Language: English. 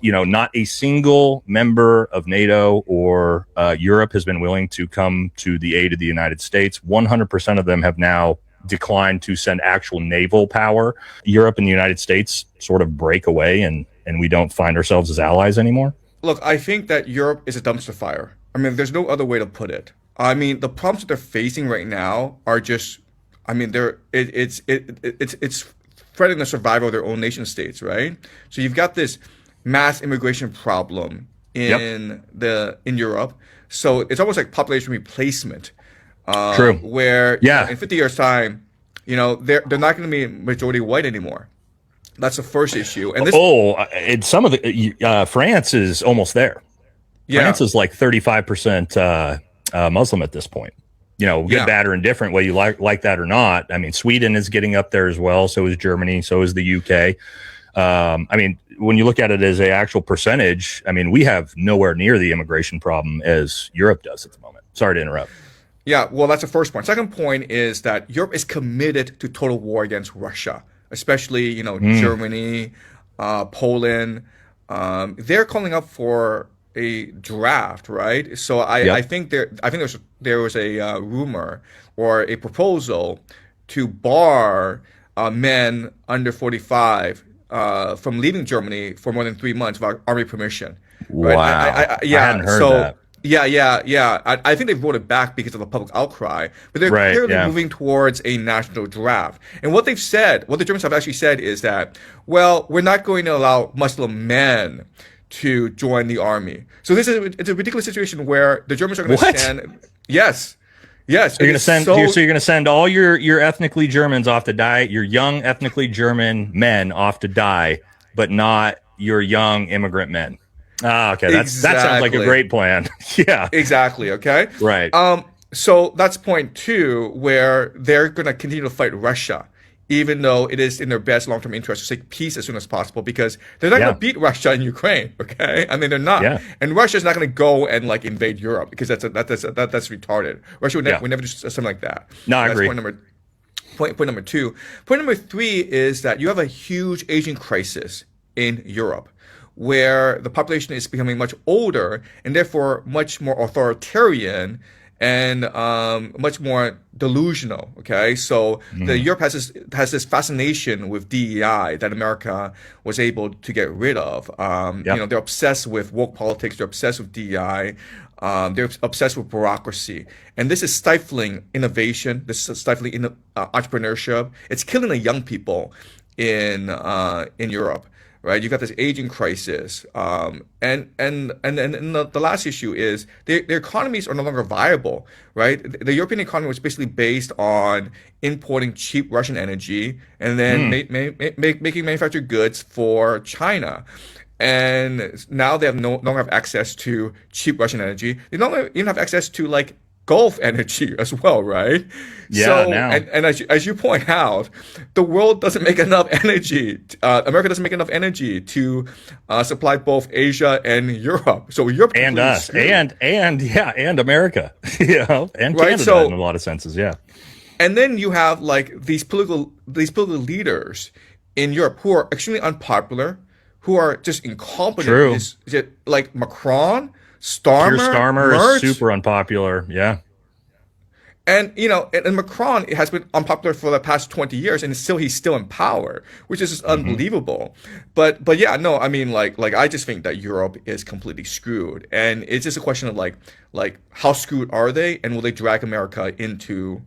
Not a single member of NATO or Europe has been willing to come to the aid of the United States. 100% of them have now declined to send actual naval power. Europe and the United States sort of break away, and we don't find ourselves as allies anymore. Look, I think that Europe is a dumpster fire. I mean, there's no other way to put it. I mean, the problems that they're facing right now are just, I mean, it's threatening the survival of their own nation states, right? So you've got this mass immigration problem in Europe. So it's almost like population replacement, True. where Yeah. in 50 years' time, they're not going to be majority white anymore. That's the first issue. And this, and some of the France is almost there. yeah, France is like 35% Muslim at this point. Good, Yeah. bad, or indifferent, whether you like that or not. I mean, Sweden is getting up there as well. So is Germany. So is the UK. I mean, when you look at it as an actual percentage, I mean, we have nowhere near the immigration problem as Europe does at the moment. Sorry to interrupt. Yeah, well, that's the first point. Second point is that Europe is committed to total war against Russia, especially, Germany, Poland. They're calling up for a draft, right? So I think there was a rumor or a proposal to bar men under 45 from leaving Germany for more than 3 months without army permission. Right? Wow. I I hadn't heard that. Yeah. I think they voted back because of the public outcry, but they're Right, clearly yeah. moving towards a national draft. And what they've said, what the Germans have actually said is that, well, we're not going to allow Muslim men to join the army. So it's a ridiculous situation where the Germans are going to What? send. Yes. Yes. You're it going to is send. so- So you're going to send all your ethnically Germans off to die. Your young ethnically German men off to die, but not your young immigrant men. Ah, okay. That sounds like a Exactly. great plan. Yeah. Exactly. Okay. Right. So that's point two, where they're going to continue to fight Russia, even though it is in their best long-term interest to seek peace as soon as possible, because they're not Yeah. going to beat Russia in Ukraine. Okay. I mean, they're not. Yeah. And Russia's not going to go and like invade Europe, because that's retarded. Russia Yeah. would never do something like that. No, I That's agree. Point number two. Point number three is that you have a huge aging crisis in Europe, where the population is becoming much older and therefore much more authoritarian and much more delusional. Okay, so the Europe has this fascination with DEI that America was able to get rid of. They're obsessed with woke politics. They're obsessed with DEI. They're obsessed with bureaucracy, and this is stifling innovation. This is stifling entrepreneurship. It's killing the young people in Europe. Right, you've got this aging crisis, and the last issue is their economies are no longer viable. Right, the European economy was basically based on importing cheap Russian energy and then making manufactured goods for China. And now they have no longer have access to cheap Russian energy. They don't even have access to like Gulf energy as well, right? Yeah, So, now. and as you point out, the world doesn't make enough energy. America doesn't make enough energy to supply both Asia and Europe. So Europe And completely us, screwed. and America, and Right, Canada so- in a lot of senses. Yeah. And then you have like these political leaders in Europe who are extremely unpopular, who are just incompetent. True. Is it like Macron, Keir Starmer, Starmer Merz? is super unpopular. Yeah. And and Macron has been unpopular for the past 20 years, and he's still in power, which is just unbelievable. But yeah, no, I mean like I just think that Europe is completely screwed, and it's just a question of like how screwed are they, and will they drag America into